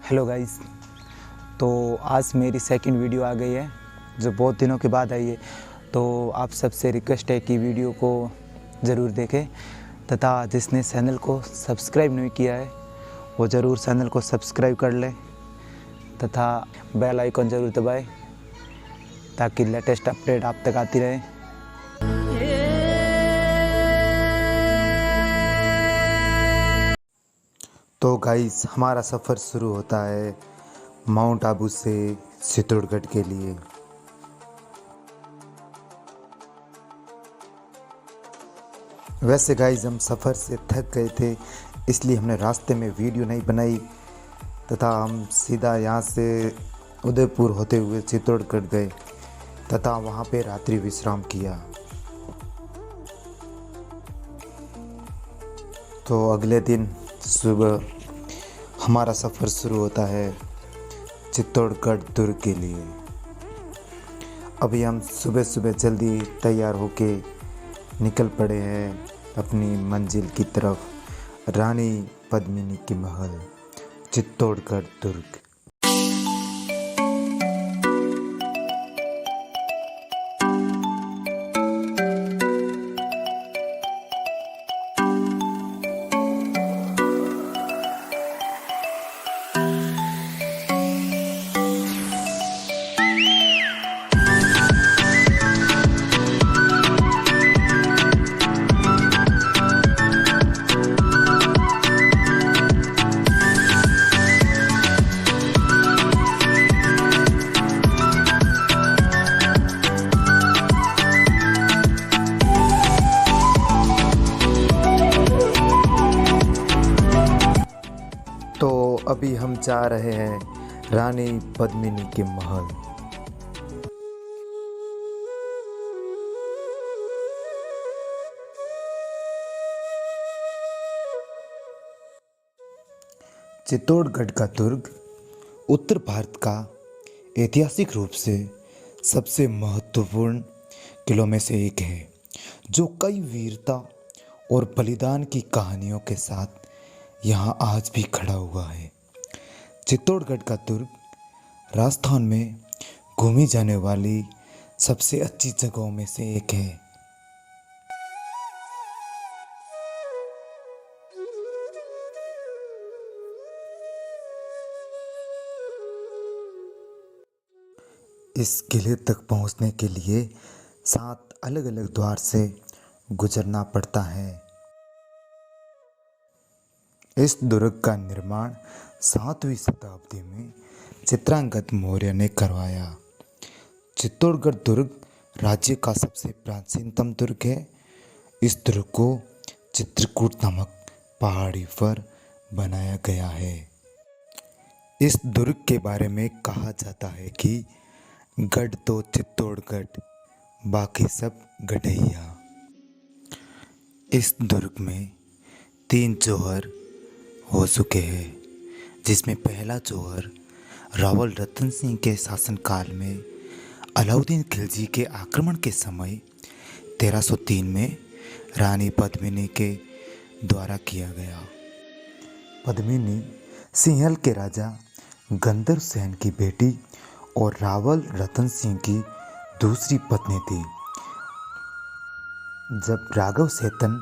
Hello guys. तो आज मेरी सेकंड वीडियो आ गई है जो बहुत दिनों के बाद आई है। तो आप सबसे रिक्वेस्ट है कि वीडियो को ज़रूर देखें तथा जिसने चैनल को सब्सक्राइब नहीं किया है वो ज़रूर चैनल को सब्सक्राइब कर ले तथा बेल आइकन ज़रूर दबाएं ताकि लेटेस्ट अपडेट आप तक आती रहे। तो गाइस, हमारा सफ़र शुरू होता है माउंट आबू से चित्तौड़गढ़ के लिए। वैसे गाइस, हम सफ़र से थक गए थे इसलिए हमने रास्ते में वीडियो नहीं बनाई तथा हम सीधा यहाँ से उदयपुर होते हुए चित्तौड़गढ़ गए तथा वहाँ पे रात्रि विश्राम किया। तो अगले दिन सुबह हमारा सफ़र शुरू होता है चित्तौड़गढ़ दुर्ग के लिए। अभी हम सुबह सुबह जल्दी तैयार होके निकल पड़े हैं अपनी मंजिल की तरफ, रानी पद्मिनी की महल चित्तौड़गढ़ दुर्ग। तो अभी हम जा रहे हैं रानी पद्मिनी के महल। चित्तौड़गढ़ का दुर्ग उत्तर भारत का ऐतिहासिक रूप से सबसे महत्वपूर्ण किलों में से एक है, जो कई वीरता और बलिदान की कहानियों के साथ यहाँ आज भी खड़ा हुआ है। चित्तौड़गढ़ का दुर्ग राजस्थान में घूमी जाने वाली सबसे अच्छी जगहों में से एक है। इस किले तक पहुँचने के लिए 7 अलग अलग द्वार से गुजरना पड़ता है। इस दुर्ग का निर्माण 7वीं शताब्दी में चित्रांगद मौर्य ने करवाया। चित्तौड़गढ़ दुर्ग राज्य का सबसे प्राचीनतम दुर्ग है। इस दुर्ग को चित्रकूट नामक पहाड़ी पर बनाया गया है। इस दुर्ग के बारे में कहा जाता है कि गढ़ तो चित्तौड़गढ़, बाकी सब गढ़ैया। इस दुर्ग में 3 जौहर हो चुके हैं, जिसमें पहला जौहर रावल रतन सिंह के शासनकाल में अलाउद्दीन खिलजी के आक्रमण के समय 1303 में रानी पद्मिनी के द्वारा किया गया। पद्मिनी सिंहल के राजा गंधर्व सेन की बेटी और रावल रतन सिंह की दूसरी पत्नी थी। जब राघव सेतन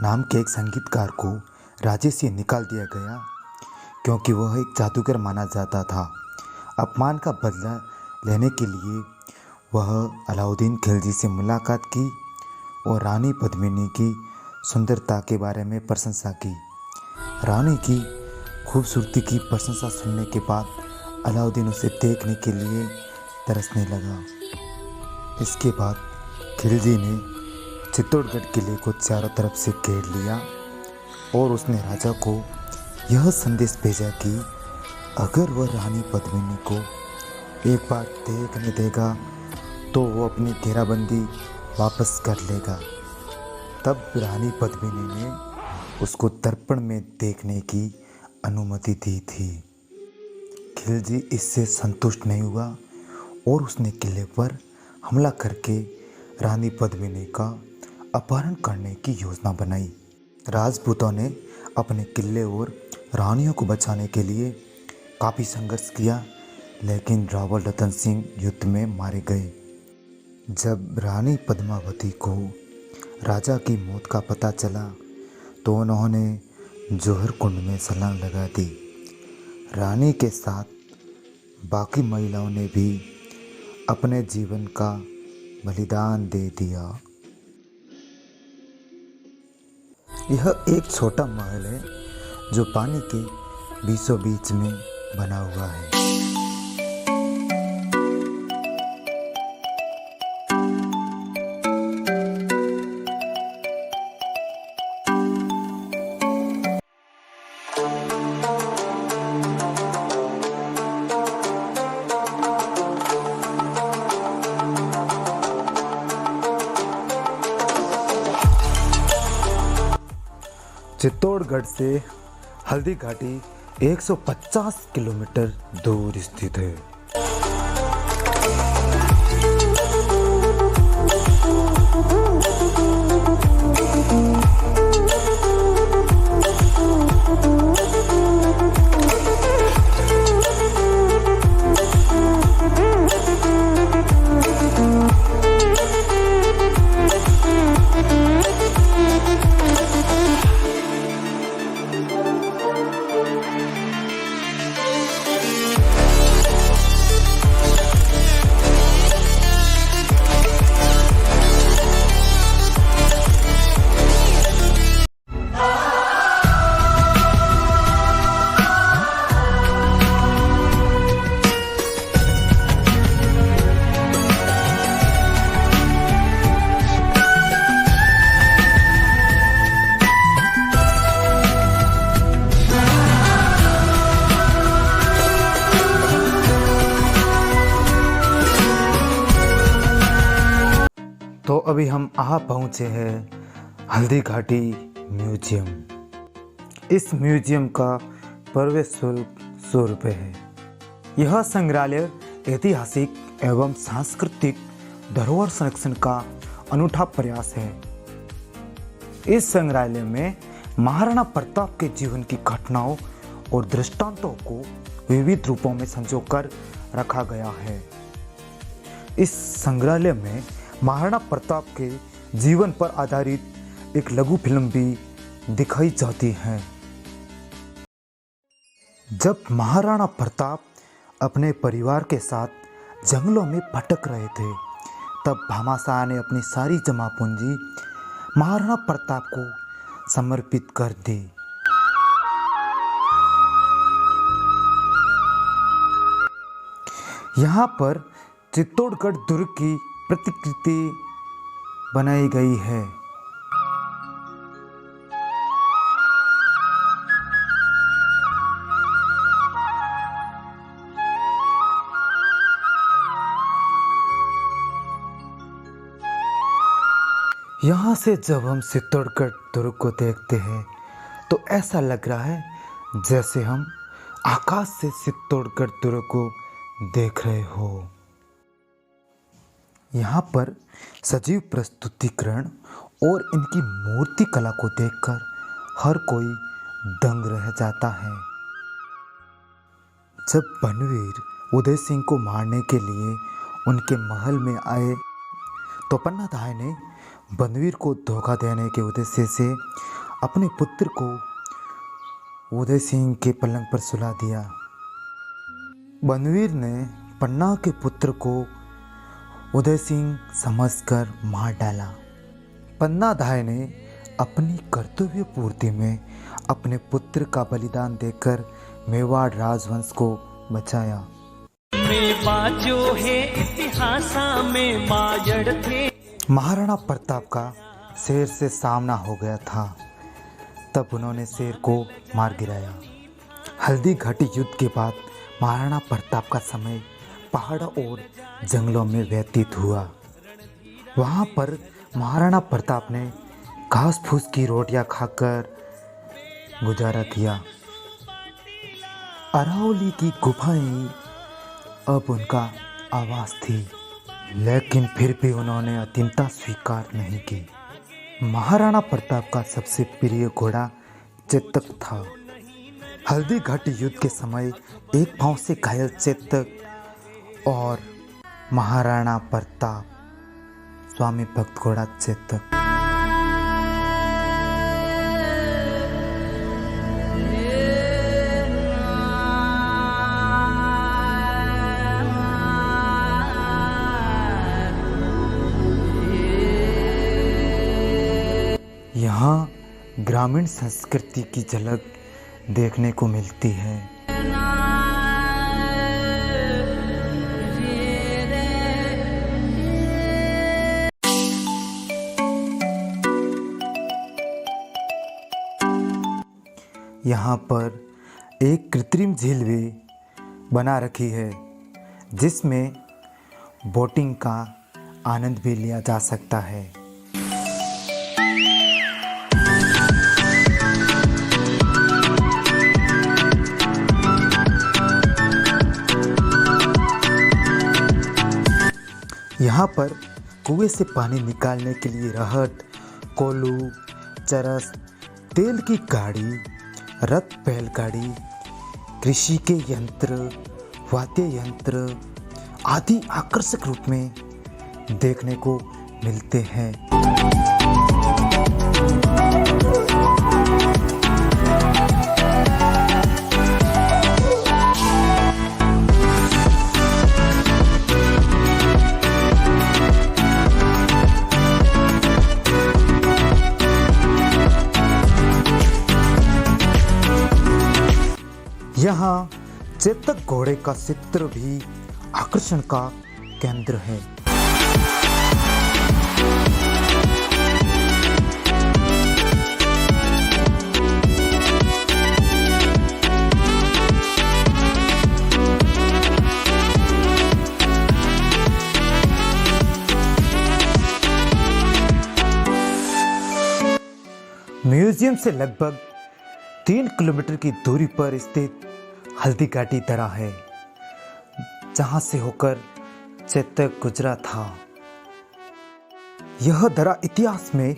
नाम के एक संगीतकार को राज्य से निकाल दिया गया क्योंकि वह एक जादूगर माना जाता था, अपमान का बदला लेने के लिए वह अलाउद्दीन खिलजी से मुलाकात की और रानी पद्मिनी की सुंदरता के बारे में प्रशंसा की। रानी की खूबसूरती की प्रशंसा सुनने के बाद अलाउद्दीन उसे देखने के लिए तरसने लगा। इसके बाद खिलजी ने चित्तौड़गढ़ किले को चारों तरफ से घेर लिया और उसने राजा को यह संदेश भेजा कि अगर वह रानी पद्मिनी को एक बार देखने देगा तो वो अपनी घेराबंदी वापस कर लेगा। तब रानी पद्मिनी ने उसको दर्पण में देखने की अनुमति दी थी। खिलजी इससे संतुष्ट नहीं हुआ और उसने किले पर हमला करके रानी पद्मिनी का अपहरण करने की योजना बनाई। राजपूतों ने अपने किले और रानियों को बचाने के लिए काफ़ी संघर्ष किया, लेकिन रावल रतन सिंह युद्ध में मारे गए। जब रानी पद्मावती को राजा की मौत का पता चला तो उन्होंने जौहर कुंड में छलांग लगा दी। रानी के साथ बाकी महिलाओं ने भी अपने जीवन का बलिदान दे दिया। यह एक छोटा महल है जो पानी के बीचों बीच में बना हुआ है। चित्तौड़गढ़ से हल्दी घाटी 150 किलोमीटर दूर स्थित है। तो अभी हम आ पहुँचे हैं हल्दी घाटी म्यूजियम। इस म्यूजियम का प्रवेश शुल्क 100 रुपये है। यह संग्रहालय ऐतिहासिक एवं सांस्कृतिक धरोहर संरक्षण का अनूठा प्रयास है। इस संग्रहालय में महाराणा प्रताप के जीवन की घटनाओं और दृष्टांतों को विविध रूपों में संजोकर रखा गया है। इस संग्रहालय में महाराणा प्रताप के जीवन पर आधारित एक लघु फिल्म भी दिखाई जाती है। जब महाराणा प्रताप अपने परिवार के साथ जंगलों में भटक रहे थे, तब भामाशाह ने अपनी सारी जमा पूंजी महाराणा प्रताप को समर्पित कर दी। यहाँ पर चित्तौड़गढ़ दुर्ग की प्रतिकृति बनाई गई है। यहाँ से जब हम चित्तौड़गढ़ दुर्ग को देखते हैं तो ऐसा लग रहा है जैसे हम आकाश से चित्तौड़गढ़ दुर्ग को देख रहे हो। यहाँ पर सजीव प्रस्तुतिकरण और इनकी मूर्ति कला को देखकर हर कोई दंग रह जाता है। जब बनवीर उदय सिंह को मारने के लिए उनके महल में आए तो पन्नाधाय ने बनवीर को धोखा देने के उद्देश्य से अपने पुत्र को उदय सिंह के पलंग पर सुला दिया। बनवीर ने पन्ना के पुत्र को उदय सिंह समझकर मार डाला। पन्नाधाय ने अपनी कर्तव्य पूर्ति में अपने पुत्र का बलिदान देकर मेवाड़ राजवंश को बचाया। महाराणा प्रताप का शेर से सामना हो गया था, तब उन्होंने शेर को मार गिराया। हल्दी घाटी युद्ध के बाद महाराणा प्रताप का समय पहाड़ों और जंगलों में व्यतीत हुआ। वहाँ पर महाराणा प्रताप ने घास फूस की रोटियां खाकर गुजारा किया। अरावली की गुफाएं अब उनका आवास थी, लेकिन फिर भी उन्होंने अंतिमता स्वीकार नहीं की। महाराणा प्रताप का सबसे प्रिय घोड़ा चेतक था। हल्दी घाटी युद्ध के समय एक पांव से घायल चेतक और महाराणा प्रताप, स्वामी भक्त घोड़ा चेतक। यहाँ ग्रामीण संस्कृति की झलक देखने को मिलती है। यहाँ पर एक कृत्रिम झील भी बना रखी है जिसमें बोटिंग का आनंद भी लिया जा सकता है। यहाँ पर कुएं से पानी निकालने के लिए रहट, कोल्हू, चरस, तेल की गाड़ी, रथ बैलगाड़ी, कृषि के यंत्र, वाद्य यंत्र आदि आकर्षक रूप में देखने को मिलते हैं। यहाँ चेतक घोड़े का चित्र भी आकर्षण का केंद्र है। म्यूजियम से लगभग 3 किलोमीटर की दूरी पर स्थित हल्दी घाटी दर्रा है जहां से होकर चेतक गुजरा था। यह दर्रा इतिहास में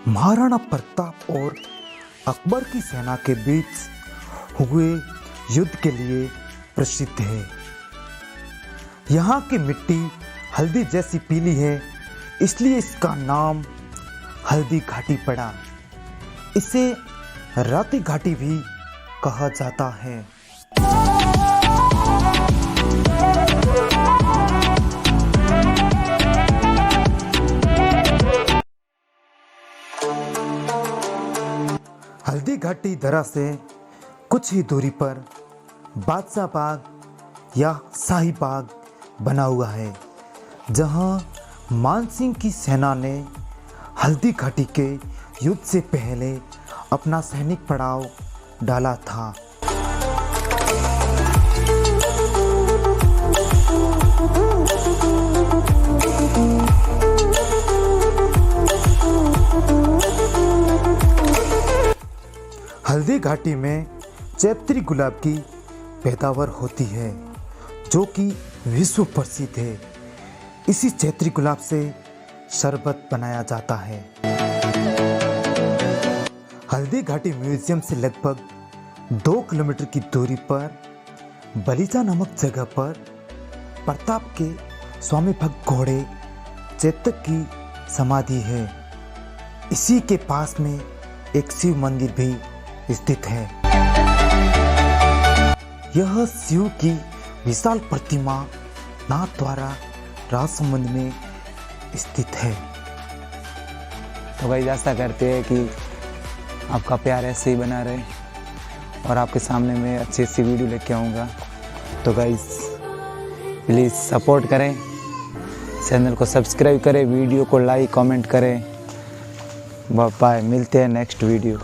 महाराणा प्रताप और अकबर की सेना के बीच हुए युद्ध के लिए प्रसिद्ध है। यहाँ की मिट्टी हल्दी जैसी पीली है, इसलिए इसका नाम हल्दी घाटी पड़ा। इसे राती घाटी भी कहा जाता है। हल्दी घाटी दर्रा से कुछ ही दूरी पर बादशाह बाग या शाही बाग बना हुआ है, जहां मानसिंह की सेना ने हल्दी घाटी के युद्ध से पहले अपना सैनिक पड़ाव डाला था। हल्दी घाटी में चैत्री गुलाब की पैदावार होती है जो कि विश्व प्रसिद्ध है। इसी चैत्री गुलाब से शरबत बनाया जाता है। हल्दी घाटी म्यूजियम से लगभग 2 किलोमीटर की दूरी पर बलीजा नामक जगह पर प्रताप के स्वामी भक्त घोड़े चेतक की समाधि है। इसी के पास में एक शिव मंदिर भी स्थित है। यह शिव की विशाल प्रतिमा नाथ द्वारा राजसमंद में स्थित है। तो गाइस आशा करते हैं कि आपका प्यार ऐसे ही बना रहे और आपके सामने मैं अच्छी अच्छी वीडियो लेके आऊँगा। तो गाइस प्लीज़ सपोर्ट करें, चैनल को सब्सक्राइब करें, वीडियो को लाइक कमेंट करें। बाय, मिलते हैं नेक्स्ट वीडियो।